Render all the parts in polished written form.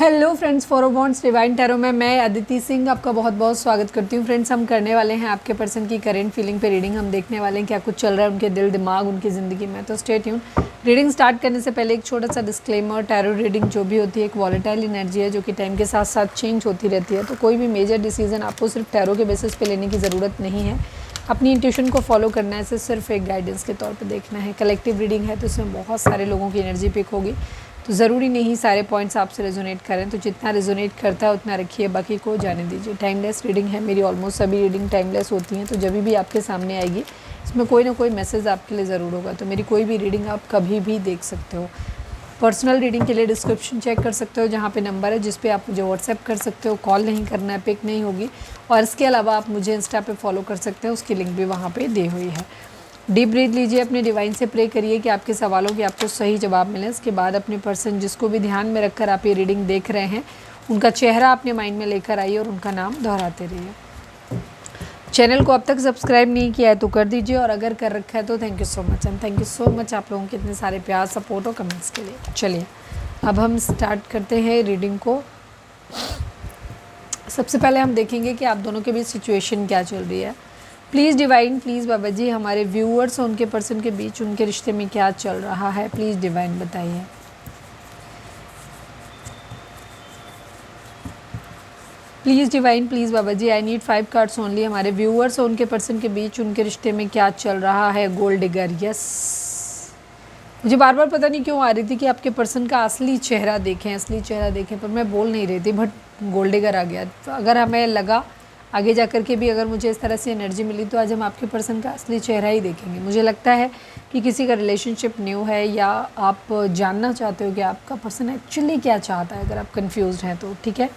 Hello friends, फॉरबॉन्ड्स divine tarot में मैं अदिति सिंह आपका बहुत बहुत स्वागत करती हूँ। फ्रेंड्स, हम करने वाले हैं आपके पर्सन की करेंट फीलिंग पे रीडिंग। हम देखने वाले हैं क्या कुछ चल रहा है उनके दिल दिमाग उनकी ज़िंदगी में। तो स्टे ट्यून। रीडिंग स्टार्ट करने से पहले एक छोटा सा डिस्क्लेमर, टैरो रीडिंग जो भी होती है एक वॉलेटाइल एनर्जी है जो कि टाइम के साथ साथ चेंज होती रहती है। तो कोई भी मेजर डिसीजन आपको सिर्फ टैरो के बेसिस पे लेने की ज़रूरत नहीं है। अपनी इंट्यूशन को फॉलो करना है, इसे सिर्फ एक गाइडेंस के तौर पे देखना है। कलेक्टिव रीडिंग है तो इसमें बहुत सारे लोगों की एनर्जी पिक होगी, तो ज़रूरी नहीं सारे पॉइंट्स आपसे रेजोनेट करें। तो जितना रेजोनेट करता है उतना रखिए, बाकी को जाने दीजिए। टाइमलेस रीडिंग है मेरी, ऑलमोस्ट सभी रीडिंग टाइमलेस होती हैं। तो जब भी आपके सामने आएगी इसमें कोई ना कोई मैसेज आपके लिए ज़रूर होगा। तो मेरी कोई भी रीडिंग आप कभी भी देख सकते हो। पर्सनल रीडिंग के लिए डिस्क्रिप्शन चेक कर सकते हो, जहाँ पे नंबर है जिस पे आप मुझे व्हाट्सएप कर सकते हो। कॉल नहीं करना है, पिक नहीं होगी। और इसके अलावा आप मुझे इंस्टा पे फॉलो कर सकते हो, उसकी लिंक भी वहाँ पे दी हुई है। डीप ब्रीथ लीजिए, अपने डिवाइन से प्रे करिए कि आपके सवालों के आपको सही जवाब मिले। इसके बाद अपने पर्सन जिसको भी ध्यान में रखकर आप ये रीडिंग देख रहे हैं उनका चेहरा अपने माइंड में लेकर आइए और उनका नाम दोहराते रहिए। चैनल को अब तक सब्सक्राइब नहीं किया है तो कर दीजिए, और अगर कर रखा है तो thank you so much. And thank you so much आप लोगों के इतने सारे प्यार, सपोर्ट और कमेंट्स के लिए। चलिए अब हम स्टार्ट करते हैं रीडिंग को। सबसे पहले हम देखेंगे कि आप दोनों के बीच सिचुएशन क्या चल रही है। प्लीज़ डिवाइन, प्लीज़ बाबा जी, हमारे व्यूअर्स और उनके पर्सन के बीच उनके रिश्ते में क्या चल रहा है, प्लीज़ डिवाइन बताइए। Please divine, please Baba ji, I need 5 cards only. हमारे व्यूअर्स और उनके पर्सन के बीच उनके रिश्ते में क्या चल रहा है। Gold digger, yes. मुझे बार बार पता नहीं क्यों आ रही थी कि आपके पर्सन का असली चेहरा देखें, असली चेहरा देखें, पर मैं बोल नहीं रही थी, बट गोल्ड डिगर आ गया। तो अगर हमें लगा आगे जा कर के भी अगर मुझे इस तरह से एनर्जी मिली तो आज हम आपके पर्सन का असली चेहरा ही देखेंगे। मुझे लगता है कि किसी का रिलेशनशिप न्यू है, या आप जानना चाहते हो कि आपका पर्सन एक्चुअली क्या चाहता है। अगर आप कंफ्यूज्ड हैं तो ठीक है।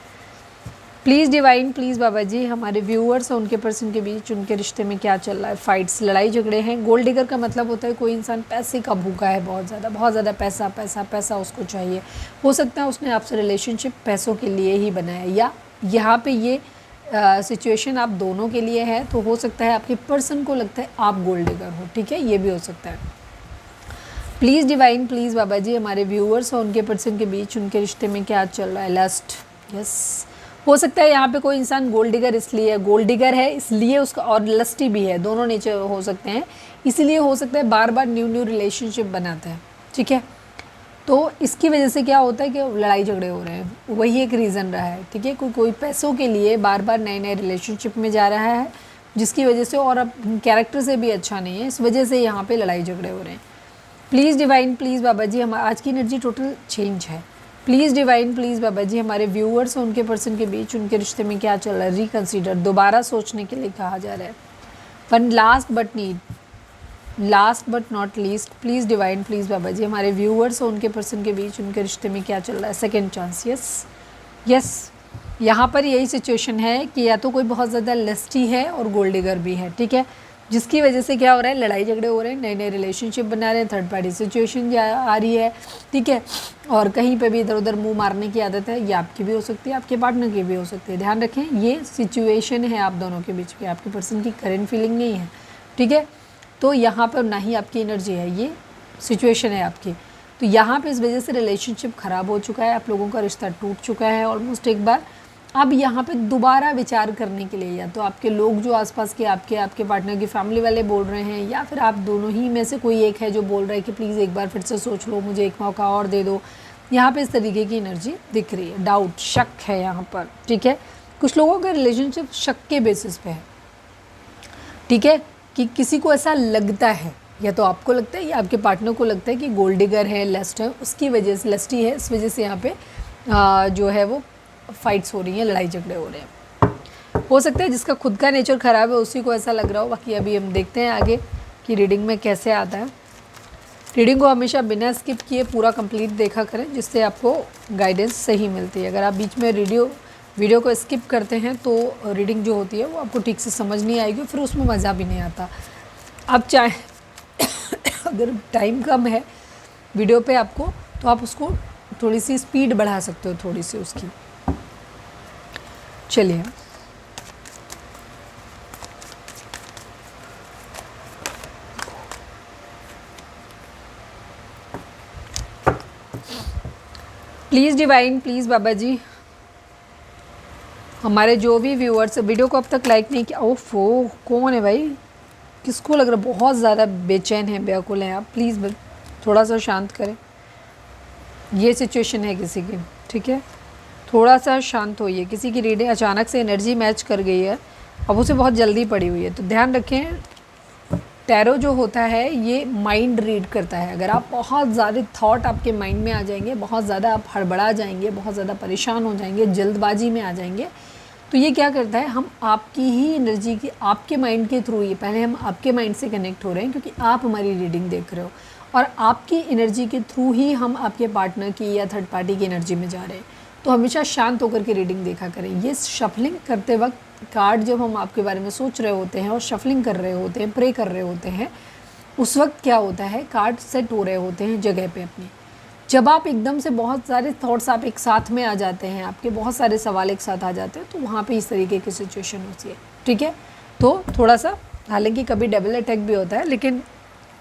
प्लीज़ डिवाइन, प्लीज़ बाबा जी, हमारे व्यूअर्स और उनके पर्सन के बीच उनके रिश्ते में क्या चल रहा है। फाइट्स, लड़ाई झगड़े हैं। गोल्ड डिगर का मतलब होता है कोई इंसान पैसे का भूखा है, बहुत ज़्यादा पैसा पैसा पैसा उसको चाहिए। हो सकता है उसने आपसे रिलेशनशिप पैसों के लिए ही बनाया, या यहाँ पे ये सिचुएशन आप दोनों के लिए है। तो हो सकता है आपके पर्सन को लगता है आप गोल्ड डिगर हो, ठीक है, ये भी हो सकता है। प्लीज़ डिवाइन, प्लीज़ बाबा जी, हमारे व्यूअर्स और उनके पर्सन के बीच उनके रिश्ते में क्या चल रहा है। Lust, yes. हो सकता है यहाँ पे कोई इंसान गोल्ड डिगर इसलिए है, गोल्ड डिगर है इसलिए उसका, और लस्टी भी है, दोनों नेचर हो सकते हैं। इसलिए हो सकता है बार बार न्यू रिलेशनशिप बनाता है, ठीक है। तो इसकी वजह से क्या होता है कि लड़ाई झगड़े हो रहे हैं, वही एक रीज़न रहा है, ठीक है। कोई पैसों के लिए बार बार नए रिलेशनशिप में जा रहा है, जिसकी वजह से, और अब कैरेक्टर से भी अच्छा नहीं है, इस वजह से यहाँ पे लड़ाई झगड़े हो रहे हैं। प्लीज़ डिवाइन, प्लीज़ बाबा जी, हम आज की एनर्जी टोटल चेंज है। प्लीज़ डिवाइन, प्लीज़ बाबा जी, हमारे व्यूअर्स और उनके पर्सन के बीच उनके रिश्ते में क्या चल रहा है। रिकन्सिडर, दोबारा सोचने के लिए कहा जा रहा है। One last but not least, please divine, please बाबा जी, हमारे व्यूअर्स और उनके पर्सन के बीच उनके रिश्ते में क्या चल रहा है। Second chance, yes. यहाँ पर यही सिचुएशन है कि या तो कोई बहुत ज़्यादा लस्टी है और गोल्ड डिगर भी है, ठीक है, जिसकी वजह से क्या हो रहा है, लड़ाई झगड़े हो रहे हैं, नए रिलेशनशिप बना रहे हैं, थर्ड पार्टी सिचुएशन आ रही है, ठीक है। और कहीं पे भी इधर उधर मुंह मारने की आदत है, ये आपकी भी हो सकती है, आपके पार्टनर की भी हो सकती है। ध्यान रखें, ये सिचुएशन है आप दोनों के बीच में, आपके पर्सन की करेंट फीलिंग नहीं है, ठीक है। तो यहाँ पर ना ही आपकी एनर्जी है, ये सिचुएशन है आपकी। तो यहाँ पे इस वजह से रिलेशनशिप ख़राब हो चुका है, आप लोगों का रिश्ता टूट चुका है ऑलमोस्ट एक बार। अब यहाँ पे दोबारा विचार करने के लिए, या तो आपके लोग जो आसपास के आपके पार्टनर की फैमिली वाले बोल रहे हैं, या फिर आप दोनों ही में से कोई एक है जो बोल रहा है कि प्लीज़ एक बार फिर से सोच लो, मुझे एक मौका और दे दो। यहाँ पे इस तरीके की एनर्जी दिख रही है। डाउट, शक है यहाँ पर, ठीक है। कुछ लोगों का रिलेशनशिप शक के बेसिस पे है, ठीक है, कि किसी को ऐसा लगता है, या तो आपको लगता है या आपके पार्टनर को लगता है कि गोल्ड डिगर है, लस्ट है, उसकी वजह से, लस्टी है, इस वजह से यहाँ पे जो है वो फाइट्स हो रही हैं, लड़ाई झगड़े हो रहे हैं। हो सकता है जिसका खुद का नेचर ख़राब है उसी को ऐसा लग रहा हो। बाकी अभी हम देखते हैं आगे कि रीडिंग में कैसे आता है। रीडिंग को हमेशा बिना स्किप किए पूरा कंप्लीट देखा करें, जिससे आपको गाइडेंस सही मिलती है। अगर आप बीच में वीडियो को स्किप करते हैं तो रीडिंग जो होती है वो आपको ठीक से समझ नहीं आएगी, फिर उसमें मज़ा भी नहीं आता। आप चाहे अगर टाइम कम है वीडियो पे आपको, तो आप उसको थोड़ी सी स्पीड बढ़ा सकते हो, थोड़ी सी उसकी। चलिए प्लीज़ डिवाइन, प्लीज़ बाबा जी, हमारे जो भी व्यूअर्स वीडियो को अब तक लाइक नहीं किया, ओफो कौन है भाई, किसको लग रहा है बहुत ज़्यादा बेचैन है, व्याकुल हैं आप, प्लीज़ थोड़ा सा शांत करें। ये सिचुएशन है किसी की, ठीक है, थोड़ा सा शांत होइए। किसी की रीडिंग अचानक से एनर्जी मैच कर गई है, अब उसे बहुत जल्दी पड़ी हुई है, तो ध्यान रखें। टैरो जो होता है ये माइंड रीड करता है। अगर आप बहुत ज़्यादा थॉट आपके माइंड में आ जाएंगे, बहुत ज़्यादा आप हड़बड़ा जाएंगे, बहुत ज़्यादा परेशान हो जाएंगे, जल्दबाजी में आ जाएंगे, तो ये क्या करता है, हम आपकी ही एनर्जी की, आपके माइंड के थ्रू ही, पहले हम आपके माइंड से कनेक्ट हो रहे हैं क्योंकि आप हमारी रीडिंग देख रहे हो, और आपकी एनर्जी के थ्रू ही हम आपके पार्टनर की या थर्ड पार्टी की एनर्जी में जा रहे हैं। तो हमेशा शांत होकर के रीडिंग देखा करें। ये शफलिंग करते वक्त कार्ड जब हम आपके बारे में सोच रहे होते हैं और शफलिंग कर रहे होते हैं, प्रे कर रहे होते हैं, उस वक्त क्या होता है, कार्ड सेट हो रहे होते हैं जगह पे अपनी। जब आप एकदम से बहुत सारे थॉट्स आप एक साथ में आ जाते हैं, आपके बहुत सारे सवाल एक साथ आ जाते हैं, तो वहाँ पे इस तरीके की सिचुएशन होती है, ठीक है। तो थोड़ा सा, हालांकि कभी डबल अटैक भी होता है, लेकिन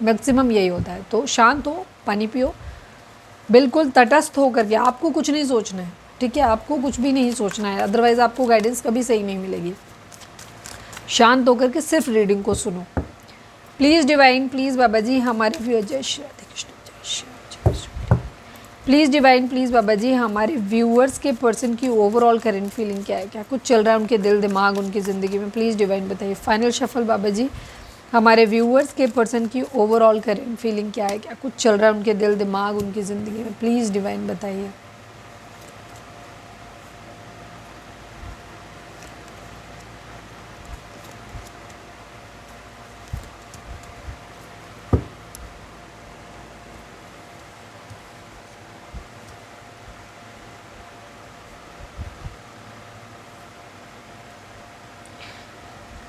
मैक्सिमम यही होता है। तो शांत हो, पानी पियो, बिल्कुल तटस्थ हो करके, आपको कुछ नहीं सोचना है, ठीक है, आपको कुछ भी नहीं सोचना है, अदरवाइज़ आपको गाइडेंस कभी सही नहीं मिलेगी। शांत होकर के सिर्फ रीडिंग को सुनो। प्लीज़ डिवाइन, प्लीज़ बाबा जी, हमारे व्यूअर, जय श्री राधे कृष्ण, जय श्री राधे, जय Shri Radhe. Please divine, please बाबा जी, हमारे व्यूअर्स के पर्सन की ओवरऑल करंट फीलिंग क्या है, क्या कुछ चल रहा है उनके दिल दिमाग उनकी ज़िंदगी में, प्लीज़ डिवाइन बताइए। फाइनल शफल बाबा जी, हमारे व्यूअर्स के पर्सन की ओवरऑल करंट फीलिंग क्या है, क्या कुछ चल रहा है उनके दिल दिमाग उनकी ज़िंदगी में, प्लीज़ डिवाइन बताइए।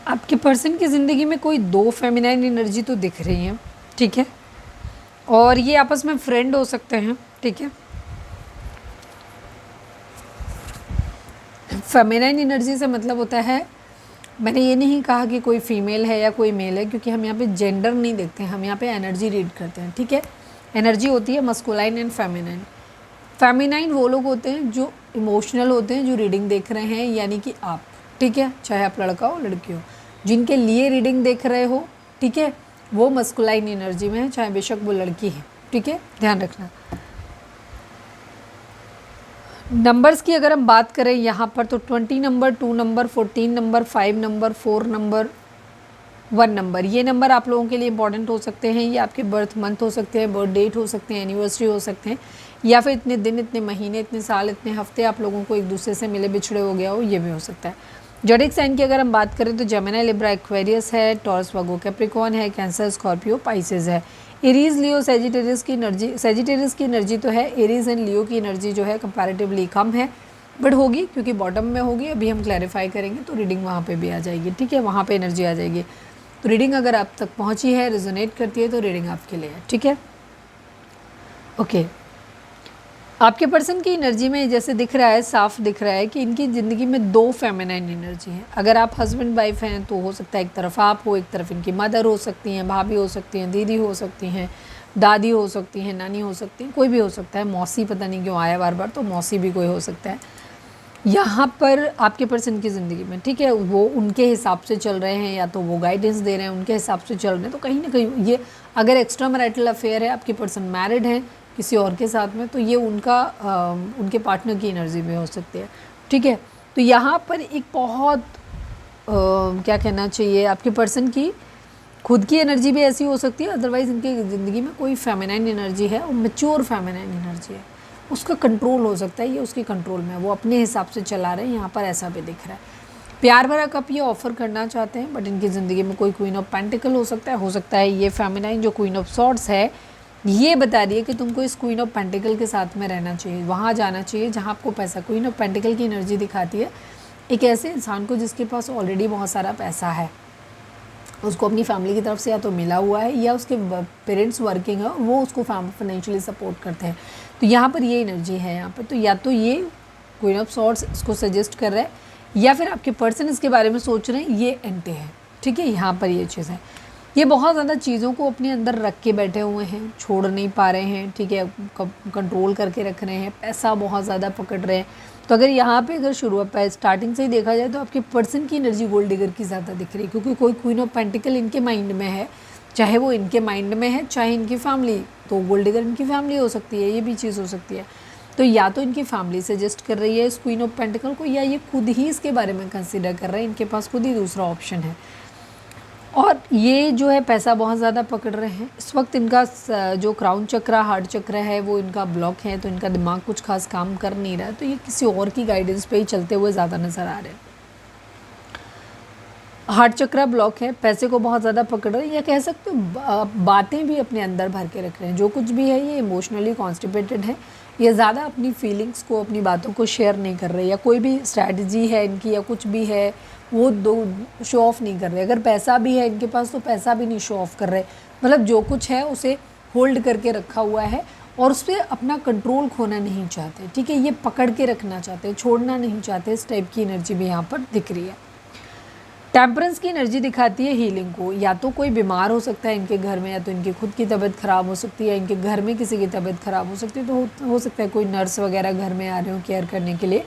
आपके पर्सन की ज़िंदगी में कोई दो फेमिनाइन एनर्जी तो दिख रही हैं, ठीक है, और ये आपस में फ्रेंड हो सकते हैं, ठीक है। फेमिनाइन एनर्जी से मतलब होता है, मैंने ये नहीं कहा कि कोई फीमेल है या कोई मेल है, क्योंकि हम यहाँ पे जेंडर नहीं देखते हैं, हम यहाँ पे एनर्जी रीड करते हैं, ठीक है। एनर्जी होती है मस्कुलाइन एंड फेमिनाइन। फेमिनाइन वो लोग होते हैं जो इमोशनल होते हैं, जो रीडिंग देख रहे हैं, यानी कि आप, ठीक है, चाहे आप लड़का हो लड़की हो, जिनके लिए रीडिंग देख रहे हो, ठीक है, वो मस्कुलाइन एनर्जी में है, चाहे बेशक वो लड़की है, ठीक है, ध्यान रखना। नंबर्स की अगर हम बात करें यहाँ पर, तो 20 number, 2 number, 14 number, 5 number, 4 number, 1 number, ये नंबर आप लोगों के लिए इंपॉर्टेंट हो सकते हैं। ये आपके बर्थ मंथ हो सकते हैं, बर्थ डेट हो सकते हैं, एनिवर्सरी हो सकते हैं, या फिर इतने दिन, इतने महीने, इतने साल, इतने हफ्ते आप लोगों को एक दूसरे से मिले बिछड़े हो गया हो, ये भी हो सकता है। ज़ोडिएक साइन की अगर हम बात करें तो जेमिनी, लिब्रा, एक्वेरियस है, टॉरस, वर्गो, कैप्रिकॉर्न है, कैंसर, स्कॉर्पियो, पाइसेस है, एरीज, लियो, सेजिटेरियस की एनर्जी, सेजिटेरियस की एनर्जी तो है, एरीज एंड लियो की एनर्जी जो है कंपैरेटिवली कम है, बट होगी क्योंकि बॉटम में होगी, अभी हम क्लैरिफाई करेंगे तो रीडिंग वहाँ पे भी आ जाएगी, ठीक है, वहाँ पे एनर्जी आ जाएगी। तो रीडिंग अगर आप तक पहुँची है, रेजोनेट करती है, तो रीडिंग आपके लिए है, ठीक है, ओके। आपके पर्सन की एनर्जी में जैसे दिख रहा है, साफ दिख रहा है कि इनकी ज़िंदगी में दो फेमिनाइन एनर्जी है। अगर आप हस्बैंड वाइफ हैं तो हो सकता है एक तरफ आप हो, एक तरफ इनकी मदर हो सकती हैं, भाभी हो सकती हैं, दीदी हो सकती हैं, दादी हो सकती हैं, नानी हो सकती हैं, कोई भी हो सकता है, मौसी, पता नहीं क्यों आया बार बार, तो मौसी भी कोई हो सकता है यहाँ पर आपके पर्सन की ज़िंदगी में, ठीक है। वो उनके हिसाब से चल रहे हैं, या तो वो गाइडेंस दे रहे हैं, उनके हिसाब से चल रहे हैं, तो कहीं ना कहीं ये, अगर एक्स्ट्रा मैरिटल अफेयर है, आपके पर्सन मैरिड हैं किसी और के साथ में, तो ये उनका उनके पार्टनर की एनर्जी में हो सकती है, ठीक है। तो यहाँ पर एक बहुत क्या कहना चाहिए, आपके पर्सन की खुद की एनर्जी भी ऐसी हो सकती है, अदरवाइज़ इनकी ज़िंदगी में कोई फेमिनाइन एनर्जी है और मैच्योर फेमिनाइन एनर्जी है, उसका कंट्रोल हो सकता है, ये उसके कंट्रोल में है, वो अपने हिसाब से चला रहे हैं, यहाँ पर ऐसा भी दिख रहा है। प्यार भरा कप ये ऑफर करना चाहते हैं, बट इनकी ज़िंदगी में कोई क्वीन ऑफ पेंटिकल हो सकता है ये फेमिनाइन जो क्वीन ऑफ सॉर्ड्स है, ये बता रही है कि तुमको इस क्वीन ऑफ पेंटिकल के साथ में रहना चाहिए, वहाँ जाना चाहिए जहाँ आपको पैसा, क्वीन ऑफ पेंटिकल की एनर्जी दिखाती है एक ऐसे इंसान को जिसके पास ऑलरेडी बहुत सारा पैसा है, उसको अपनी फैमिली की तरफ से या तो मिला हुआ है, या उसके पेरेंट्स वर्किंग है और वो उसको फाइनेंशियली सपोर्ट करते हैं, तो यहाँ पर ये एनर्जी है यहाँ पर। तो या तो ये क्वीन ऑफ सॉर्ड्स इसको सजेस्ट कर रहा है, या फिर आपके पर्सन इसके बारे में सोच रहे हैं, ये एंटी है, ठीक है, यहाँ पर ये चीज़ है। ये बहुत ज़्यादा चीज़ों को अपने अंदर रख के बैठे हुए हैं, छोड़ नहीं पा रहे हैं, ठीक है, कंट्रोल करके रख रहे हैं, पैसा बहुत ज़्यादा पकड़ रहे हैं। तो अगर यहाँ पे अगर शुरुआत स्टार्टिंग से ही देखा जाए तो आपके पर्सन की एनर्जी गोल्ड डिगर की ज़्यादा दिख रही है, क्योंकि कोई क्वीन ऑफ पेंटिकल इनके माइंड में है, चाहे वो इनके माइंड में है चाहे इनकी फैमिली, तो गोल्ड डिगर इनकी फैमिली हो सकती है, ये भी चीज़ हो सकती है। तो या तो इनकी फैमिली सजेस्ट कर रही है इस क्वीन ऑफ पेंटिकल को, या ये खुद ही इसके बारे में कंसिडर कर रहे हैं, इनके पास खुद ही दूसरा ऑप्शन है। और ये जो है पैसा बहुत ज़्यादा पकड़ रहे हैं इस वक्त। इनका जो क्राउन चक्र हार्ट चक्र है वो इनका ब्लॉक है, तो इनका दिमाग कुछ खास काम कर नहीं रहा है, तो ये किसी और की गाइडेंस पे ही चलते हुए ज़्यादा नज़र आ रहे हैं। हार्ट चक्र ब्लॉक है, पैसे को बहुत ज़्यादा पकड़ रहे हैं, या कह सकते हो बातें भी अपने अंदर भर के रख रहे हैं। जो कुछ भी है ये इमोशनली कॉन्स्टिपेटेड है, ये ज़्यादा अपनी फीलिंग्स को, अपनी बातों को शेयर नहीं कर रहे, या कोई भी स्ट्रैटेजी है इनकी या कुछ भी है वो दो शो ऑफ़ नहीं कर रहे। अगर पैसा भी है इनके पास तो पैसा भी नहीं शो ऑफ़ कर रहे, मतलब जो कुछ है उसे होल्ड करके रखा हुआ है और उस पर अपना कंट्रोल खोना नहीं चाहते, ठीक है, ये पकड़ के रखना चाहते हैं, छोड़ना नहीं चाहते। इस टाइप की एनर्जी भी यहाँ पर दिख रही है। टेम्परेंस की एनर्जी दिखाती है हीलिंग को, या तो कोई बीमार हो सकता है इनके घर में, या तो इनकी खुद की तबीयत ख़राब हो सकती है, इनके घर में किसी की तबीयत ख़राब हो सकती है, तो हो सकता है कोई नर्स वगैरह घर में आ रहे हो केयर करने के लिए,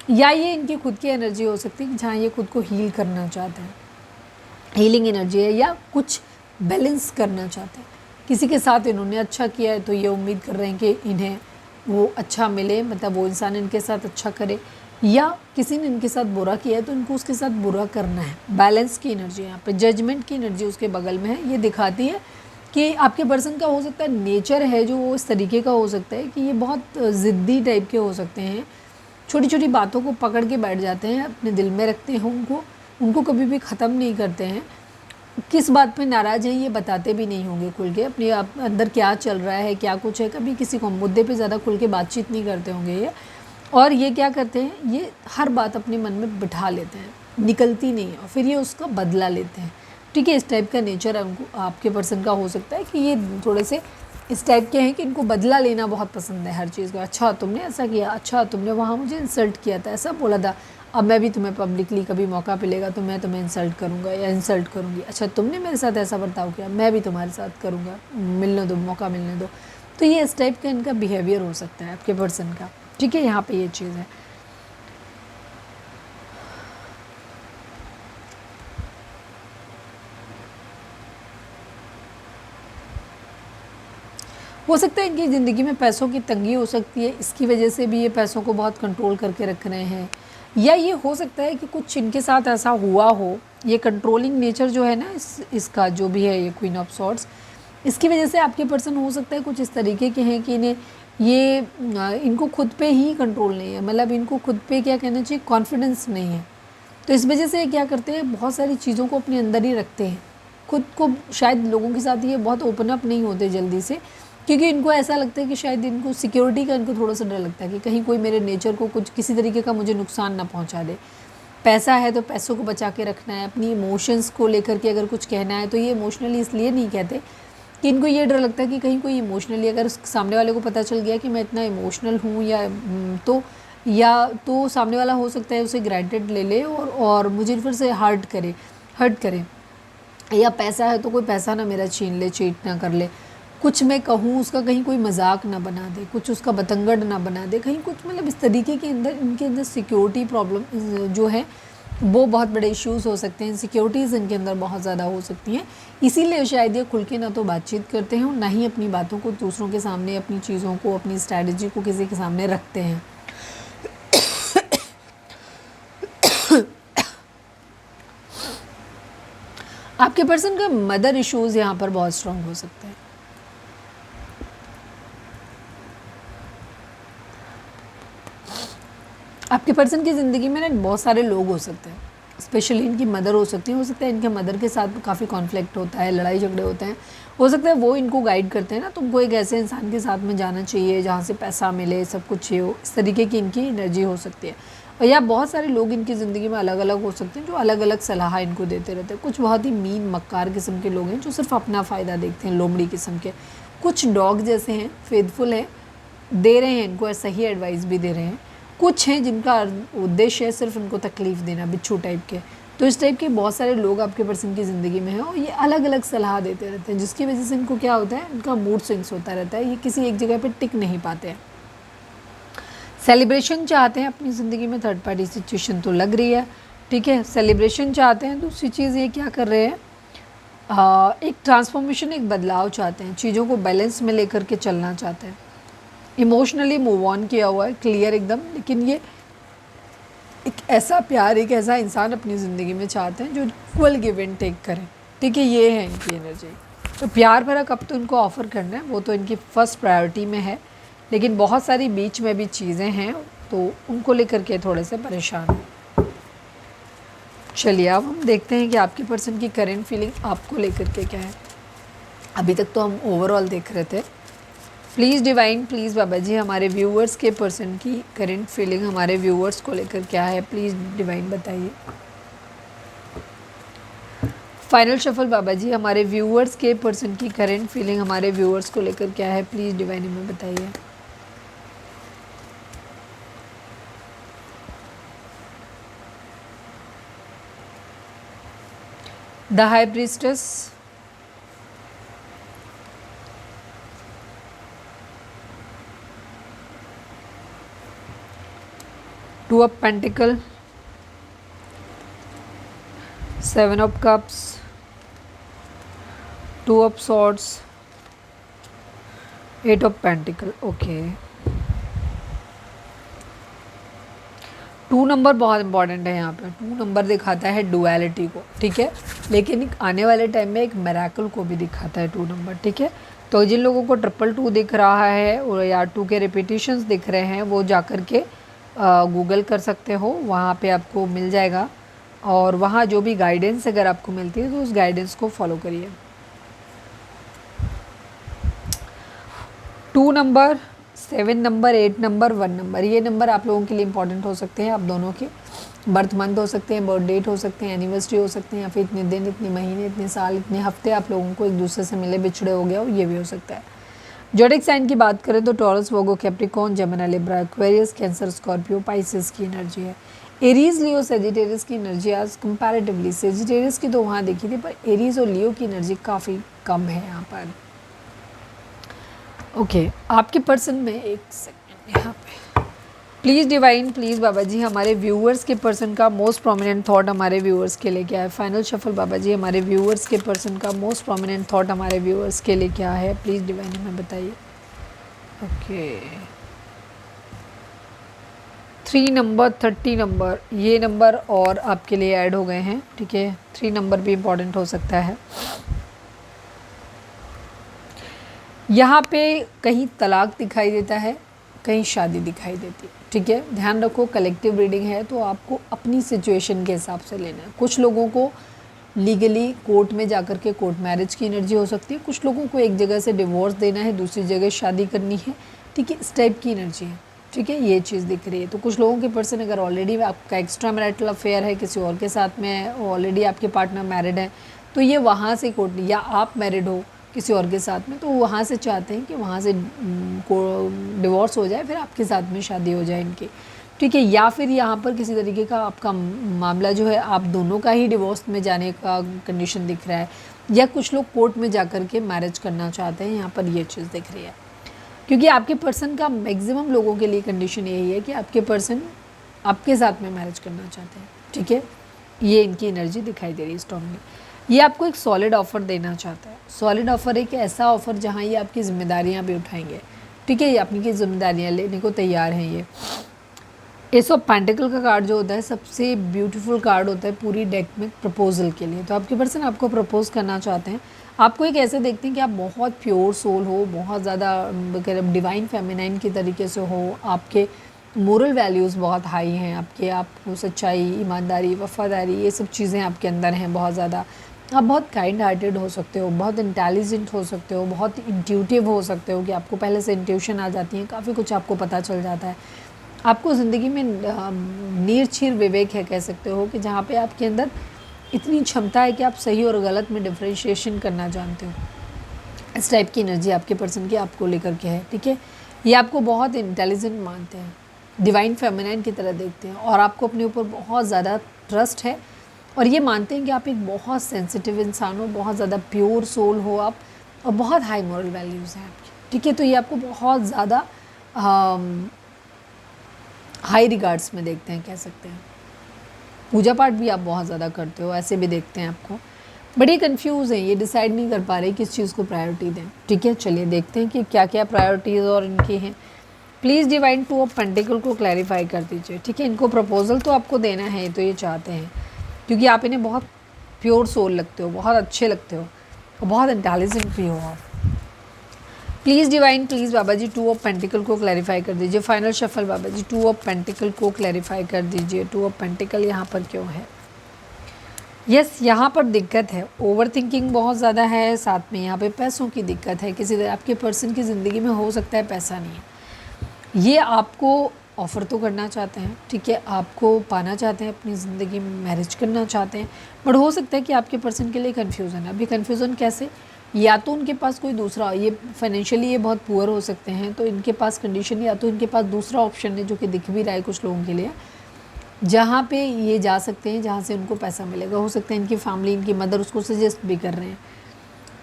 या ये इनकी खुद की एनर्जी हो सकती है जहाँ ये खुद को हील करना चाहते हैं, हीलिंग एनर्जी है, या कुछ बैलेंस करना चाहते हैं। किसी के साथ इन्होंने अच्छा किया है तो ये उम्मीद कर रहे हैं कि इन्हें वो अच्छा मिले, मतलब वो इंसान इनके साथ अच्छा करे, या किसी ने इनके साथ बुरा किया है तो इनको उसके साथ बुरा करना है। बैलेंस की एनर्जी यहाँ पे, जजमेंट की एनर्जी उसके बगल में है। ये दिखाती है कि आपके पर्सन का हो सकता है नेचर है जो वो इस तरीके का हो सकता है कि ये बहुत ज़िद्दी टाइप के हो सकते हैं, छोटी छोटी बातों को पकड़ के बैठ जाते हैं, अपने दिल में रखते हैं उनको कभी भी ख़त्म नहीं करते हैं। किस बात पे नाराज़ हैं ये बताते भी नहीं होंगे खुल के, अपने आप अंदर क्या चल रहा है क्या कुछ है, कभी किसी को मुद्दे पे ज़्यादा खुल के बातचीत नहीं करते होंगे ये। और ये क्या करते हैं, ये हर बात अपने मन में बिठा लेते हैं, निकलती नहीं है, और फिर ये उसका बदला लेते हैं, ठीक है। इस टाइप का नेचर आपके पर्सन का हो सकता है कि ये थोड़े से इस टाइप के हैं कि इनको बदला लेना बहुत पसंद है हर चीज़ का। अच्छा तुमने ऐसा किया, अच्छा तुमने वहाँ मुझे इंसल्ट किया था, ऐसा बोला था, अब मैं भी तुम्हें पब्लिकली कभी मौका मिलेगा तो मैं तुम्हें इंसल्ट करूँगा या इंसल्ट करूँगी। अच्छा तुमने मेरे साथ ऐसा बर्ताव किया, मैं भी तुम्हारे साथ करूँगा, मिलने दो, मौका मिलने दो। तो ये इस टाइप का इनका बिहेवियर हो सकता है आपके पर्सन का, ठीक है। यहाँ पे ये चीज़ है। हो सकता है इनकी ज़िंदगी में पैसों की तंगी हो सकती है, इसकी वजह से भी ये पैसों को बहुत कंट्रोल करके रख रहे हैं, या ये हो सकता है कि कुछ इनके साथ ऐसा हुआ हो, ये कंट्रोलिंग नेचर जो है ना इसका जो भी है ये क्वीन ऑफ सॉर्ड्स, इसकी वजह से आपके पर्सन हो सकता है कुछ इस तरीके के हैं कि इन्हें ये इनको खुद पे ही कंट्रोल नहीं है, मतलब इनको खुद पे क्या कहना चाहिए, कॉन्फिडेंस नहीं है। तो इस वजह से क्या करते हैं, बहुत सारी चीज़ों को अपने अंदर ही रखते हैं, खुद को शायद लोगों के साथ ये बहुत ओपन अप नहीं होते जल्दी से, क्योंकि इनको ऐसा लगता है कि शायद इनको सिक्योरिटी का इनको थोड़ा सा डर लगता है कि कहीं कोई मेरे नेचर को कुछ किसी तरीके का मुझे नुकसान ना पहुंचा दे। पैसा है तो पैसों को बचा के रखना है, अपनी इमोशंस को लेकर के अगर कुछ कहना है तो ये इमोशनली इसलिए नहीं कहते कि इनको ये डर लगता है कि कहीं कोई इमोशनली अगर सामने वाले को पता चल गया कि मैं इतना इमोशनल हूँ तो सामने वाला हो सकता है उसे ग्रांटेड ले ले और मुझे फिर से हर्ट करे, या पैसा है तो कोई पैसा ना मेरा छीन ले, चीट ना कर ले, कुछ मैं कहूँ उसका कहीं कोई मजाक ना बना दे, कुछ उसका बतंगड़ ना बना दे, कहीं कुछ, मतलब इस तरीके के अंदर इनके अंदर सिक्योरिटी प्रॉब्लम जो है वो बहुत बड़े इश्यूज़ हो सकते हैं, सिक्योरिटीज़ इनके अंदर बहुत ज़्यादा हो सकती हैं। इसीलिए शायद ये खुल के ना तो बातचीत करते हैं और ना ही अपनी बातों को दूसरों के सामने, अपनी चीज़ों को, अपनी स्ट्रैटेजी को किसी के सामने रखते हैं। आपके पर्सन का मदर इश्यूज़ यहाँ पर बहुत स्ट्रॉन्ग हो सकते हैं। आपके पर्सन की ज़िंदगी में ना बहुत सारे लोग हो सकते हैं, स्पेशली इनकी मदर हो सकती है, हो सकता है इनके मदर के साथ काफ़ी कॉन्फ्लिक्ट होता है, लड़ाई झगड़े होते हैं, हो सकता है वो इनको गाइड करते हैं ना, तुमको एक ऐसे इंसान के साथ में जाना चाहिए जहाँ से पैसा मिले, सब कुछ ये हो, इस तरीके की इनकी एनर्जी हो सकती है। और या बहुत सारे लोग इनकी ज़िंदगी में अलग अलग हो सकते हैं जो अलग अलग सलाह इनको देते रहते हैं। कुछ बहुत ही मीन मक्कार किस्म के लोग हैं जो सिर्फ अपना फ़ायदा देखते हैं, लोमड़ी किस्म के। कुछ डॉग जैसे हैं, फेथफुल हैं, दे रहे हैं इनको सही एडवाइस भी दे रहे हैं। कुछ हैं जिनका उद्देश्य है सिर्फ इनको तकलीफ़ देना, बिच्छू टाइप के। तो इस टाइप के बहुत सारे लोग आपके पर्सन की ज़िंदगी में हैं और ये अलग अलग सलाह देते रहते हैं, जिसकी वजह से इनको क्या होता है, इनका मूड स्विंग्स होता रहता है, ये किसी एक जगह पे टिक नहीं पाते हैं। सेलिब्रेशन चाहते हैं अपनी ज़िंदगी में, थर्ड पार्टी सिचुएशन तो लग रही है, ठीक है, सेलिब्रेशन चाहते हैं। दूसरी चीज़ ये क्या कर रहे हैं, एक ट्रांसफॉर्मेशन, एक बदलाव चाहते हैं, चीज़ों को बैलेंस में लेकर के चलना चाहते हैं। इमोशनली मूव ऑन किया हुआ है, क्लियर एकदम, लेकिन ये एक ऐसा प्यार, एक ऐसा इंसान अपनी ज़िंदगी में चाहते हैं जो इक्वल गिव एंड टेक करे, ठीक है, ये है इनकी एनर्जी। तो प्यार भरा कब तो इनको ऑफ़र करना है, वो तो इनकी फर्स्ट प्रायोरिटी में है, लेकिन बहुत सारी बीच में भी चीज़ें हैं तो उनको लेकर के थोड़े से परेशान हैं। चलिए अब हम देखते हैं कि आपकी पर्सन की करेंट फीलिंग आपको लेकर के क्या है। अभी तक तो हम ओवरऑल देख रहे थे। प्लीज़ डिवाइन, प्लीज़ बाबा जी, हमारे व्यूअर्स के पर्सन की करेंट फीलिंग हमारे व्यूअर्स को लेकर क्या है, प्लीज़ डिवाइन बताइए। फाइनल शफल बाबा जी, हमारे व्यूअर्स के पर्सन की करेंट फीलिंग हमारे व्यूअर्स को लेकर क्या है, प्लीज़ डिवाइन हमें बताइए। The high priestess, two of pentacle, seven of cups, two of swords, eight of pentacle. Okay, 2 number बहुत इंपॉर्टेंट है यहाँ पे। 2 नंबर दिखाता है डुअलिटी को, ठीक है, लेकिन आने वाले टाइम में एक मिरेकल को भी दिखाता है 2 नंबर, ठीक है। तो जिन लोगों को 222 दिख रहा है और या 2 के रिपीटिशंस दिख रहे हैं, वो जा कर के गूगल कर सकते हो, वहाँ पे आपको मिल जाएगा, और वहाँ जो भी गाइडेंस अगर आपको मिलती है तो उस गाइडेंस को फॉलो करिए। 2 नंबर, 7 नंबर, 8 नंबर, 1 नंबर, ये नंबर आप लोगों के लिए इंपॉर्टेंट हो सकते हैं। आप दोनों के बर्थ मंथ हो सकते हैं, बर्थ डेट हो सकते हैं, एनिवर्सरी हो सकते हैं, या फिर इतने दिन, इतने महीने, इतने साल, इतने हफ्ते आप लोगों को एक दूसरे से मिले बिछड़े हो गया हो, ये भी हो सकता है। ज़ोडिएक साइन की बात करें तो Taurus, Virgo, Capricorn, Gemini, Libra, Aquarius, Cancer, Scorpio, Pisces की एनर्जी है। एरीज, लियो, सेजिटेरियस की एनर्जी आज कंपैरेटिवली सेजिटेरियस की तो वहाँ देखी थी, पर एरीज और लियो की एनर्जी काफ़ी कम है यहाँ पर। ओके, आपके पर्सन में एक सेकंड यहाँ पे, प्लीज़ डिवाइन, प्लीज़ बाबा जी, हमारे व्यूअर्स के पर्सन का मोस्ट प्रोमिनेंट थॉट हमारे व्यूअर्स के लिए क्या है। फाइनल शफल बाबा जी, हमारे व्यूअर्स के पर्सन का मोस्ट प्रोमिनेंट थॉट हमारे व्यूअर्स के लिए क्या है, प्लीज़ डिवाइन हमें बताइए। ओके, 3 नंबर, 30 नंबर, ये नंबर और आपके लिए ऐड हो गए हैं, ठीक है। 3 नंबर भी इम्पॉर्टेंट हो सकता है। यहाँ पे कहीं तलाक दिखाई देता है, कहीं शादी दिखाई देती है, ठीक है। ध्यान रखो, कलेक्टिव रीडिंग है तो आपको अपनी सिचुएशन के हिसाब से लेना है। कुछ लोगों को लीगली कोर्ट में जाकर के कोर्ट मैरिज की एनर्जी हो सकती है, कुछ लोगों को एक जगह से डिवोर्स देना है, दूसरी जगह शादी करनी है, ठीक है, इस टाइप की एनर्जी है, ठीक है, ये चीज़ दिख रही है। तो कुछ लोगों के पर्सन अगर ऑलरेडी आपका एक्स्ट्रा मैरिटल अफेयर है, किसी और के साथ में ऑलरेडी आपके पार्टनर मैरिड है, तो ये वहाँ से कोर्ट, या आप मैरिड हो किसी और के साथ में, तो वहाँ से चाहते हैं कि वहाँ से डिवोर्स हो जाए, फिर आपके साथ में शादी हो जाए इनकी, ठीक है। या फिर यहाँ पर किसी तरीके का आपका मामला जो है, आप दोनों का ही डिवोर्स में जाने का कंडीशन दिख रहा है, या कुछ लोग कोर्ट में जा कर के मैरिज करना चाहते हैं, यहाँ पर ये चीज़ दिख रही है। क्योंकि आपके पर्सन का मैक्सिमम लोगों के लिए कंडीशन यही है कि आपके पर्सन आपके साथ में मैरिज करना चाहते हैं, ठीक है, ये इनकी एनर्जी दिखाई दे रही है स्ट्रॉन्गली। ये आपको एक सॉलिड ऑफ़र देना चाहता है। सॉलिड ऑफ़र एक ऐसा ऑफ़र जहाँ ये आपकी ज़िम्मेदारियाँ भी उठाएंगे, ठीक है, ये अपनी ज़िम्मेदारियाँ लेने को तैयार हैं। ये एस ऑफ पेंटिकल का कार्ड जो होता है सबसे ब्यूटीफुल कार्ड होता है पूरी डेक में प्रपोजल के लिए। तो आपके पर्सन आपको प्रपोज करना चाहते हैं, आपको एक ऐसे देखते हैं कि आप बहुत प्योर सोल हो, बहुत ज़्यादा डिवाइन फेमिनाइन की तरीके से हो, आपके मोरल वैल्यूज़ बहुत हाई हैं आपके, आपको सच्चाई, ईमानदारी, वफ़ादारी, ये सब चीज़ें आपके अंदर हैं बहुत ज़्यादा। आप बहुत काइंड हार्टेड हो सकते हो, बहुत इंटेलिजेंट हो सकते हो, बहुत इंट्यूटिव हो सकते हो कि आपको पहले से इंट्यूशन आ जाती है, काफ़ी कुछ आपको पता चल जाता है। आपको ज़िंदगी में नीरछीर विवेक है, कह सकते हो, कि जहाँ पे आपके अंदर इतनी क्षमता है कि आप सही और गलत में डिफ्रेंशिएशन करना जानते हो। इस टाइप की एनर्जी आपके पर्सन की आपको लेकर के है, ठीक है। ये आपको बहुत इंटेलिजेंट मानते हैं, डिवाइन फेमिनाइन की तरह देखते हैं, और आपको अपने ऊपर बहुत ज़्यादा ट्रस्ट है और ये मानते हैं कि आप एक बहुत सेंसिटिव इंसान हो, बहुत ज़्यादा प्योर सोल हो आप, और बहुत हाई मॉरल वैल्यूज़ हैं आपकी, ठीक है। तो ये आपको बहुत ज़्यादा हाई रिगार्ड्स में देखते हैं, कह सकते हैं। पूजा पाठ भी आप बहुत ज़्यादा करते हो, ऐसे भी देखते हैं आपको। बड़े कंफ्यूज हैं, ये डिसाइड नहीं कर पा रहे किस चीज़ को प्रायोरिटी दें, ठीक है। चलिए देखते हैं कि क्या क्या प्रायोरिटीज़ और इनकी हैं। Please divine two of pentacle को क्लैरिफाई कर दीजिए, ठीक है। इनको प्रपोजल तो आपको देना है, तो ये चाहते हैं, क्योंकि आप इन्हें बहुत प्योर सोल लगते हो, बहुत अच्छे लगते हो और बहुत इंटेलिजेंट भी हो आप। Please divine, please Baba ji two of pentacle को क्लैरिफाई कर दीजिए। Final shuffle Baba ji, two of pentacle को क्लैरिफाई कर दीजिए। टू ऑफ पेंटिकल यहाँ पर क्यों है? यस, यहाँ पर दिक्कत है, ओवर थिंकिंग बहुत ज़्यादा है, साथ में यहाँ पे पैसों की दिक्कत है। किसी तरह आपके पर्सन की ज़िंदगी में हो सकता है पैसा नहीं है, ये आपको ऑफ़र तो करना चाहते हैं, ठीक है, आपको पाना चाहते हैं, अपनी ज़िंदगी में मैरिज करना चाहते हैं, बट हो सकता है कि आपके पर्सन के लिए कन्फ्यूज़न है। अभी कन्फ्यूज़न कैसे? या तो उनके पास कोई दूसरा, ये फाइनेंशियली ये बहुत पुअर हो सकते हैं, तो इनके पास कंडीशन, या तो इनके पास दूसरा ऑप्शन है जो कि दिख भी रहा है कुछ लोगों के लिए, जहाँ पे ये जा सकते हैं, जहाँ से उनको पैसा मिलेगा। हो सकता है इनकी फैमिली, इनकी मदर उसको सजेस्ट भी कर रहे हैं।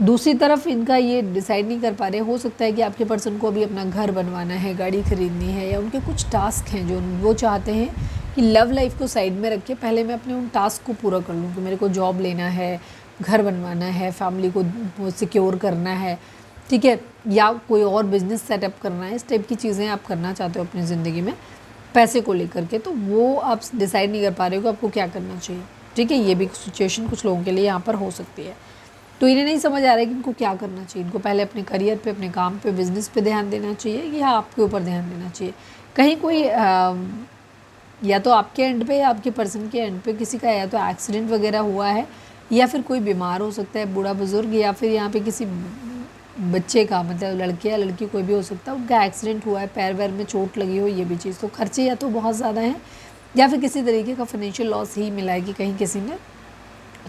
दूसरी तरफ इनका ये डिसाइड नहीं कर पा रहे, हो सकता है कि आपके पर्सन को अभी अपना घर बनवाना है, गाड़ी खरीदनी है, या उनके कुछ टास्क हैं जो वो चाहते हैं कि लव लाइफ को साइड में रख के पहले मैं अपने उन टास्क को पूरा कर लूँ, कि मेरे को जॉब लेना है, घर बनवाना है, फैमिली को सिक्योर करना है, ठीक है, या कोई और बिजनेस सेटअप करना है। इस टाइप की चीज़ें आप करना चाहते हो अपनी ज़िंदगी में पैसे को लेकर के, तो वो आप डिसाइड नहीं कर पा रहे हो कि आपको क्या करना चाहिए, ठीक है। ये भी सिचुएशन कुछ लोगों के लिए यहाँ पर हो सकती है। तो इन्हें नहीं समझ आ रहा है कि इनको क्या करना चाहिए। इनको पहले अपने करियर पे, अपने काम पे, बिजनेस पे ध्यान देना चाहिए, या आपके ऊपर ध्यान देना चाहिए। कहीं कोई या तो आपके एंड पे या आपके पर्सन के एंड पे किसी का या तो एक्सीडेंट वगैरह हुआ है, या फिर कोई बीमार हो सकता है, बूढ़ा बुजुर्ग, या फिर यहाँ पे किसी बच्चे का, मतलब लड़के या लड़की कोई भी हो सकता है, उनका एक्सीडेंट हुआ है, पैर वैर में चोट लगी हो, ये भी चीज़। तो खर्चे या तो बहुत ज़्यादा हैं, या फिर किसी तरीके का फाइनेंशियल लॉस ही मिला है कि कहीं किसी ने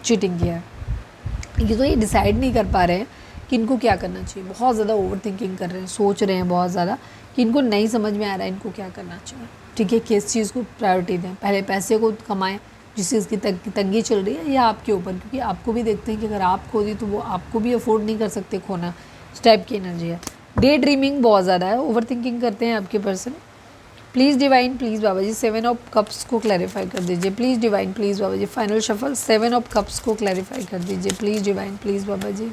चीटिंग किया है। ये तो ये डिसाइड नहीं कर पा रहे हैं कि इनको क्या करना चाहिए। बहुत ज़्यादा ओवर थिंकिंग कर रहे हैं, सोच रहे हैं बहुत ज़्यादा कि इनको नहीं समझ में आ रहा है इनको क्या करना चाहिए, ठीक है। किस चीज़ को प्रायोरिटी दें, पहले पैसे को कमाएं जिस चीज़ की तंगी चल रही है, या आपके ऊपर, क्योंकि आपको भी देखते हैं कि अगर आप खो दी तो वो आपको भी अफोर्ड नहीं कर सकते खोना, इस टाइप की एनर्जी है। डे ड्रीमिंग बहुत ज़्यादा है, ओवर थिंकिंग करते हैं आपके person. Please divine, please Baba ji 7 of cups को क्लैरिफाई कर दीजिए। Please divine, please Baba ji final shuffle 7 of cups को क्लैरिफाई कर दीजिए। प्लीज़ डिवाइन, प्लीज़ बाबा जी।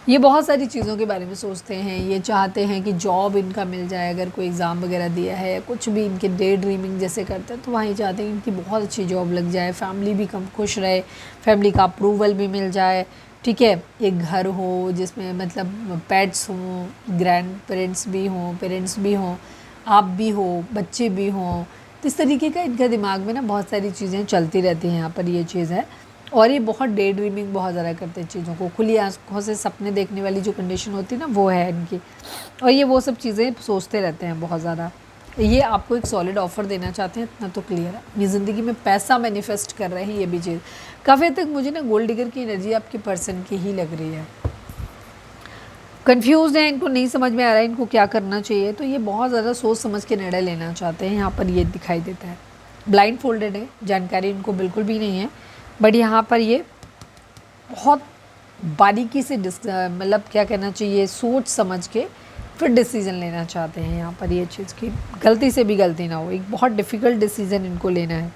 ये बहुत सारी चीज़ों के बारे में सोचते हैं, ये चाहते हैं कि जॉब इनका मिल जाए, अगर कोई एग्ज़ाम वगैरह दिया है या कुछ भी, इनके डे ड्रीमिंग जैसे करते हैं, तो वहाँ ये चाहते हैं कि इनकी बहुत अच्छी जॉब लग जाए, फैमिली भी कम खुश रहे, फैमिली का अप्रूवल भी मिल जाए, ठीक है। एक घर हो जिसमें मतलब पेट्स हों, ग्रैंड पेरेंट्स भी हों, पेरेंट्स भी हों, आप भी हो, बच्चे भी हों। तो इस तरीके का इनका दिमाग में ना बहुत सारी चीज़ें चलती रहती हैं, यहाँ पर ये चीज़ है। और ये बहुत डे ड्रीमिंग बहुत ज़्यादा करते हैं, चीज़ों को खुली आंखों से सपने देखने वाली जो कंडीशन होती है ना, वो है इनकी। और ये वो सब चीज़ें सोचते रहते हैं बहुत ज़्यादा। ये आपको एक सॉलिड ऑफ़र देना चाहते हैं, इतना तो क्लियर है। ये ज़िंदगी में पैसा मैनिफेस्ट कर रहे हैं, ये भी चीज़ काफ़ी हद तक मुझे ना गोल्ड डिगर की एनर्जी आपके पर्सन की ही लग रही है। कंफ्यूज है, इनको नहीं समझ में आ रहा है इनको क्या करना चाहिए, तो ये बहुत ज़्यादा सोच समझ के निर्णय लेना चाहते हैं, यहाँ पर ये दिखाई देता है। ब्लाइंड फोल्डेड है, जानकारी इनको बिल्कुल भी नहीं है, बट यहाँ पर ये बहुत बारीकी से मतलब क्या कहना चाहिए, सोच समझ के फिर डिसीज़न लेना चाहते हैं। यहाँ पर ये चीज़ की गलती से भी गलती ना हो, एक बहुत डिफ़िकल्ट डिसीज़न इनको लेना है।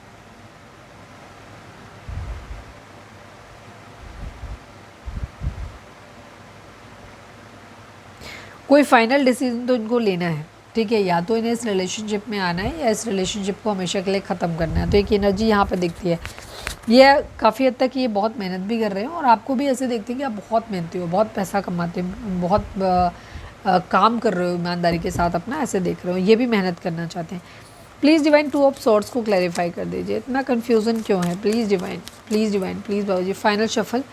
कोई फाइनल डिसीजन तो इनको लेना है, ठीक है। या तो इन्हें इस रिलेशनशिप में आना है, या इस रिलेशनशिप को हमेशा के लिए ख़त्म करना है। तो एक एनर्जी यहाँ पर दिखती है। ये काफ़ी हद तक ये बहुत मेहनत भी कर रहे हैं, और आपको भी ऐसे देखते हैं कि आप बहुत मेहनती हो, बहुत पैसा कमाते हो, बहुत काम कर रहे हो ईमानदारी के साथ अपना, ऐसे देख रहे हो। ये भी मेहनत करना चाहते हैं। Please divine two of swords को क्लैरिफाई कर दीजिए, इतना कन्फ्यूज़न क्यों है? Please divine, please divine, please Baba ji final shuffle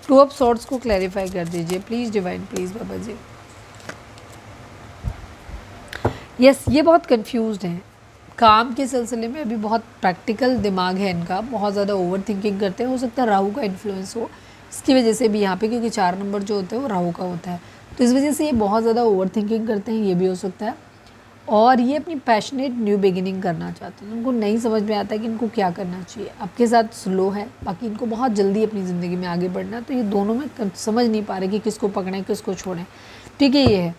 two of swords को क्लैरिफाई कर दीजिए। Please divine, please Baba ji. Yes, ये बहुत कंफ्यूज्ड हैं काम के सिलसिले में, अभी बहुत प्रैक्टिकल दिमाग है इनका, बहुत ज़्यादा ओवर थिंकिंग करते हैं। हो सकता है राहु का इन्फ्लुएंस हो, इसकी वजह से भी यहाँ पे, क्योंकि 4 नंबर जो होता है वो राहु का होता है, तो इस वजह से ये बहुत ज़्यादा ओवर थिंकिंग करते हैं, ये भी हो सकता है। और ये अपनी पैशनेट न्यू बिगिनिंग करना चाहते हैं। उनको नहीं समझ में आता है कि इनको क्या करना चाहिए। आपके साथ स्लो है, बाकी इनको बहुत जल्दी अपनी ज़िंदगी में आगे बढ़ना है। तो ये दोनों में समझ नहीं पा रहे कि किसको पकड़ें किसको छोड़ें। ठीक है, ये है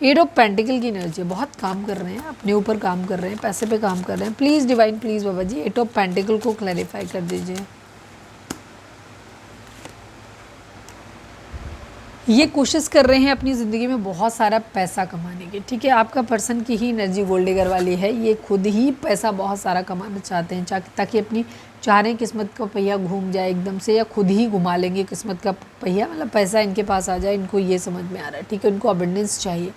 8 ऑफ पेंटिकल की एनर्जी। बहुत काम कर रहे हैं, अपने ऊपर काम कर रहे हैं, पैसे पे काम कर रहे हैं। Please divine, please Baba ji 8 of pentacle को क्लैरिफाई कर दीजिए। ये कोशिश कर रहे हैं अपनी ज़िंदगी में बहुत सारा पैसा कमाने की। ठीक है, आपका पर्सन की ही एनर्जी गोल्ड डिगर वाली है। ये खुद ही पैसा बहुत सारा कमाना चाहते हैं, ताकि अपनी चाह रहे हैं किस्मत का पहिया घूम जाए एकदम से, या खुद ही घुमा लेंगे किस्मत का पहिया, मतलब पैसा इनके पास आ जाए। इनको ये समझ में आ रहा है। ठीक है, इनको अबंडेंस चाहिए,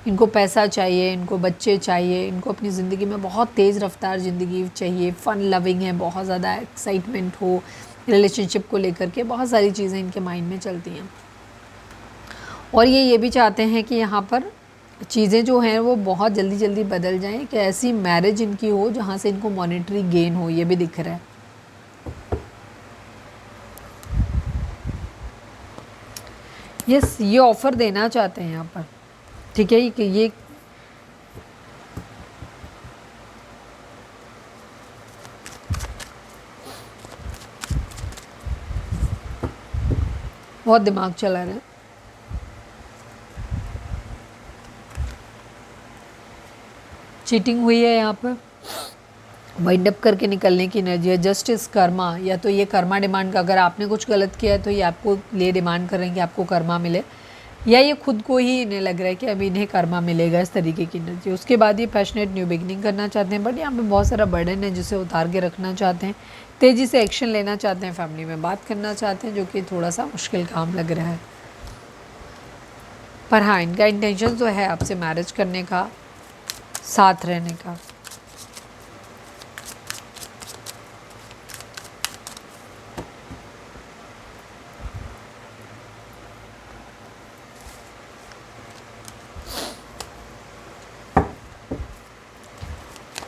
इनको पैसा चाहिए, इनको बच्चे चाहिए, इनको अपनी ज़िंदगी में बहुत तेज़ रफ्तार ज़िंदगी चाहिए, फ़न लविंग है, बहुत ज़्यादा एक्साइटमेंट हो रिलेशनशिप को लेकर के। बहुत सारी चीज़ें इनके माइंड में चलती हैं। और ये भी चाहते हैं कि यहाँ पर चीज़ें जो हैं वो बहुत जल्दी जल्दी बदल जाएं, कि ऐसी मैरिज इनकी हो जहाँ से इनको मॉनेटरी गेन हो। ये भी दिख रहा है। यस, ये ऑफ़र देना चाहते हैं यहाँ पर। ठीक है, कि ये बहुत दिमाग चला रहे हैं। चीटिंग हुई है यहाँ पर, वाइंड अप करके निकलने की एनर्जी है। जस्टिस, कर्मा, या तो ये कर्मा डिमांड का, अगर आपने कुछ गलत किया है तो ये आपको लिए डिमांड कर रहे हैं कि आपको कर्मा मिले, या ये खुद को ही इन्हें लग रहा है कि अभी इन्हें कर्मा मिलेगा, इस तरीके की एनर्जी। उसके बाद ये पैशनेट न्यू बिगनिंग करना चाहते हैं, बट यहाँ पे बहुत सारा बर्डन है जिसे उतार के रखना चाहते हैं। तेज़ी से एक्शन लेना चाहते हैं, फैमिली में बात करना चाहते हैं, जो कि थोड़ा सा मुश्किल काम लग रहा है। पर हाँ, इनका इंटेंशन तो है आपसे मैरिज करने का, साथ रहने का।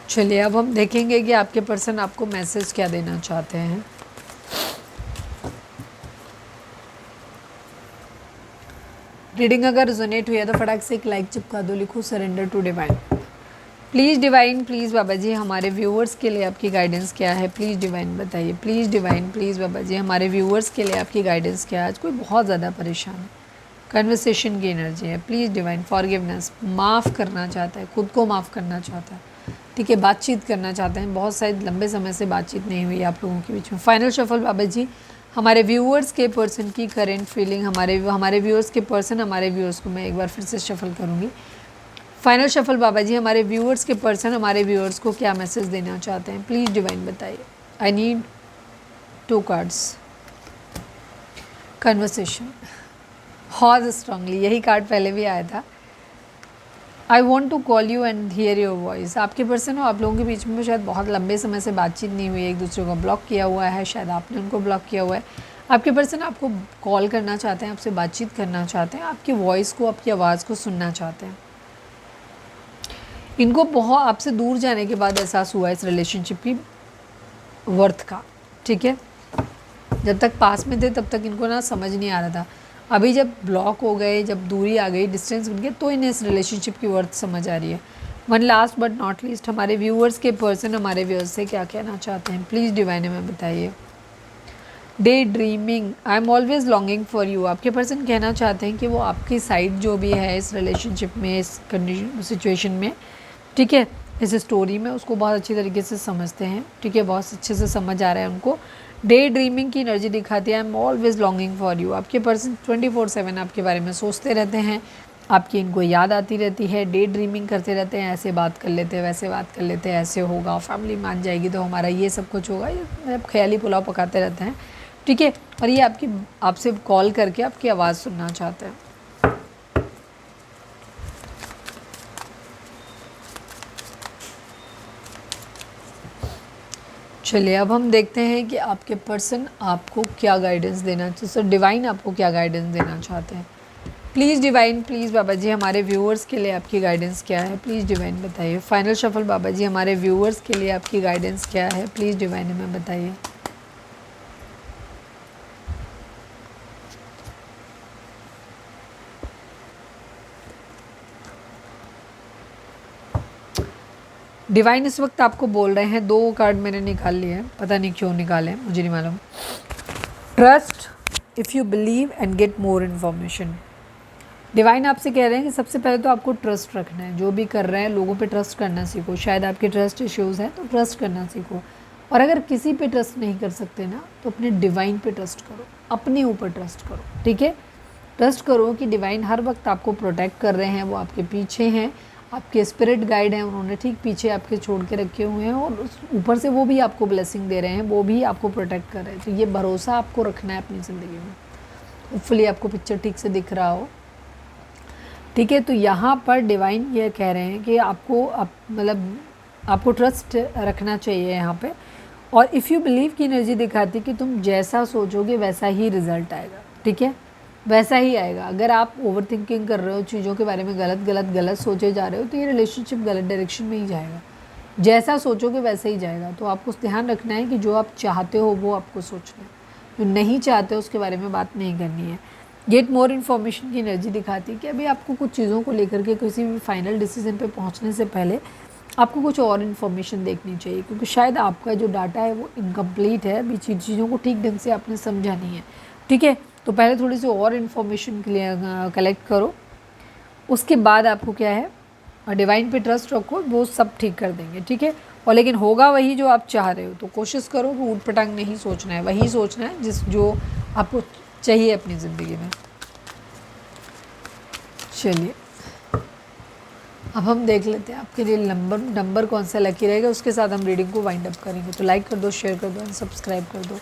चलिए, अब हम देखेंगे कि आपके पर्सन आपको मैसेज क्या देना चाहते हैं। रीडिंग अगर रिजोनेट हुई है तो फटाक से एक लाइक चिपका दो, लिखो surrender to divine. Please divine, please बाबा जी हमारे व्यूअर्स के लिए आपकी गाइडेंस क्या है। प्लीज़ डिवाइन बताइए। प्लीज़ डिवाइन, प्लीज़ बाबा जी हमारे व्यूअर्स के लिए आपकी गाइडेंस क्या है। आज कोई बहुत ज़्यादा परेशान है, कन्वर्सेशन की एनर्जी है। प्लीज़ डिवाइन, फॉरगिवनेस, माफ़ करना चाहता है, खुद को माफ़ करना चाहता है। ठीक है, बातचीत करना चाहते हैं, बहुत शायद लंबे समय से बातचीत नहीं हुई आप लोगों के बीच में। फाइनल शफल बाबा जी हमारे व्यूअर्स के पर्सन की करेंट फीलिंग, हमारे व्यूअर्स के पर्सन हमारे व्यूअर्स को मैं एक बार फिर से शफल करूँगी। फाइनल शफल बाबा जी हमारे व्यूअर्स के पर्सन हमारे व्यूअर्स को क्या मैसेज देना चाहते हैं। प्लीज़ डिवाइन बताइए। I need 2 cards. कन्वर्सेशन, हॉज स्ट्रांगली, यही कार्ड पहले भी आया था। I want to call you and hear your voice. आपके पर्सन हो, आप लोगों के बीच में शायद बहुत लंबे समय से बातचीत नहीं हुई, एक दूसरे को ब्लॉक किया हुआ है, शायद आपने उनको ब्लॉक किया हुआ है। आपके पर्सन आपको कॉल करना चाहते हैं, आपसे बातचीत करना चाहते हैं, आपकी वॉइस को, आपकी आवाज़ को सुनना चाहते हैं। इनको बहुत आपसे दूर जाने के बाद एहसास हुआ इस रिलेशनशिप की वर्थ का। ठीक है, जब तक पास में थे तब तक इनको ना समझ नहीं आ रहा था। अभी जब ब्लॉक हो गए, जब दूरी आ गई, डिस्टेंस बन गया, तो इन्हें इस रिलेशनशिप की वर्थ समझ आ रही है। One last but not least, हमारे व्यूअर्स के पर्सन हमारे व्यूअर्स से क्या कहना चाहते हैं। प्लीज़ डिवाइन में बताइए। Day dreaming, I am always longing for you. आपके पर्सन कहना चाहते हैं कि वो आपकी साइड जो भी है इस रिलेशनशिप में, इस कंडीशन सिचुएशन में, ठीक है, इस स्टोरी में, उसको बहुत अच्छी तरीके से समझते हैं। ठीक है, बहुत अच्छे से समझ आ रहा है उनको। डे ड्रीमिंग की एनर्जी दिखाती है। I am always longing for you. आपके पर्सन 24/7 आपके बारे में सोचते रहते हैं, आपकी इनको याद आती रहती है, डे ड्रीमिंग करते रहते हैं, ऐसे बात कर लेते हैं, वैसे बात कर लेते हैं, ऐसे होगा, फैमिली मान जाएगी तो हमारा ये सब कुछ होगा, ये ख्याली पुलाव पकाते रहते हैं। ठीक है, और ये आपसे कॉल करके आपकी आवाज़ सुनना चाहते हैं। चलिए, अब हम देखते हैं कि आपके पर्सन आपको क्या गाइडेंस देना चाहिए। सो डिवाइन आपको क्या गाइडेंस देना चाहते हैं। प्लीज़ डिवाइन, प्लीज़ बाबा जी हमारे व्यूअर्स के लिए आपकी गाइडेंस क्या है। प्लीज़ डिवाइन बताइए। फाइनल शफल बाबा जी हमारे व्यूअर्स के लिए आपकी गाइडेंस क्या है। प्लीज़ डिवाइन हमें बताइए। डिवाइन इस वक्त आपको बोल रहे हैं, 2 कार्ड मैंने निकाल लिए हैं, पता नहीं क्यों निकाले हैं, मुझे नहीं मालूम। Trust if you believe and get more information. Divine आपसे कह रहे हैं कि सबसे पहले तो आपको ट्रस्ट रखना है, जो भी कर रहे हैं लोगों पे ट्रस्ट करना सीखो। शायद आपके ट्रस्ट इश्यूज़ हैं तो ट्रस्ट करना सीखो, और अगर किसी पे ट्रस्ट नहीं कर सकते ना तो अपने डिवाइन पे ट्रस्ट करो, अपने ऊपर ट्रस्ट करो, ठीक है। ट्रस्ट करो कि डिवाइन हर वक्त आपको प्रोटेक्ट कर रहे हैं, वो आपके पीछे हैं, आपके स्पिरिट गाइड हैं, उन्होंने ठीक पीछे आपके छोड़ के रखे हुए हैं, और उस ऊपर से वो भी आपको ब्लेसिंग दे रहे हैं, वो भी आपको प्रोटेक्ट कर रहे हैं। तो ये भरोसा आपको रखना है अपनी ज़िंदगी में। होपफुली आपको पिक्चर ठीक से दिख रहा हो, ठीक है। तो यहाँ पर डिवाइन ये कह रहे हैं कि आपको मतलब आपको ट्रस्ट रखना चाहिए यहाँ पे। और इफ़ यू बिलीव की एनर्जी दिखाती कि तुम जैसा सोचोगे वैसा ही रिजल्ट आएगा, ठीक है, वैसा ही आएगा। अगर आप ओवर थिंकिंग कर रहे हो, चीज़ों के बारे में गलत सोचे जा रहे हो, तो ये रिलेशनशिप गलत डायरेक्शन में ही जाएगा। जैसा सोचोगे वैसा ही जाएगा। तो आपको ध्यान रखना है कि जो आप चाहते हो वो आपको सोचना है, जो नहीं चाहते हो उसके बारे में बात नहीं करनी है। गेट मोर इन्फॉर्मेशन की एनर्जी दिखाती है कि अभी आपको कुछ चीज़ों को लेकर के किसी भी फाइनल डिसीजन पे पहुंचने से पहले आपको कुछ और इन्फॉर्मेशन देखनी चाहिए, क्योंकि शायद आपका जो डाटा है वो इनकम्प्लीट है, अभी चीज़ों को ठीक ढंग से आपने समझा नहीं है, ठीक है। तो पहले थोड़ी सी और इन्फॉर्मेशन कलेक्ट करो, उसके बाद आपको क्या है, डिवाइन पे ट्रस्ट रखो, वो सब ठीक कर देंगे, ठीक है। और लेकिन होगा वही जो आप चाह रहे हो, तो कोशिश करो कि ऊट पटांग नहीं सोचना है, वही सोचना है जो आपको चाहिए अपनी ज़िंदगी में। चलिए अब हम देख लेते हैं आपके लिए नंबर कौन सा लकी रहेगा, उसके साथ हम रीडिंग को वाइंड अप करेंगे। तो लाइक कर दो, शेयर कर दो एंड सब्सक्राइब कर दो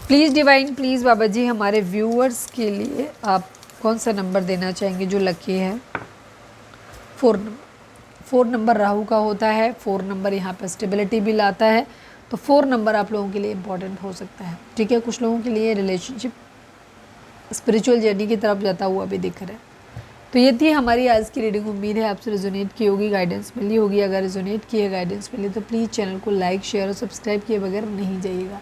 प्लीज़। डिवाइन प्लीज़ बाबा जी, हमारे व्यूअर्स के लिए आप कौन सा नंबर देना चाहेंगे जो लकी है? 4 नंबर राहु का होता है, 4 नंबर यहाँ पर स्टेबिलिटी भी लाता है, तो 4 नंबर आप लोगों के लिए इम्पॉर्टेंट हो सकता है, ठीक है। कुछ लोगों के लिए रिलेशनशिप स्पिरिचुअल जर्नी की तरफ जाता हुआ भी दिख रहा है। तो ये थी हमारी आज की रीडिंग। उम्मीद है आपसे रेजोनेट की होगी, गाइडेंस मिली होगी। अगर रेजोनेट की है, गाइडेंस मिली, तो प्लीज़ चैनल को लाइक शेयर और सब्सक्राइब किए बगैर नहीं जाइएगा।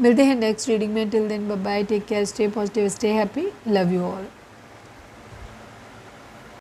मिलते हैं नेक्स्ट रीडिंग में। Till then bye bye, take care, stay positive, stay happy, love you all.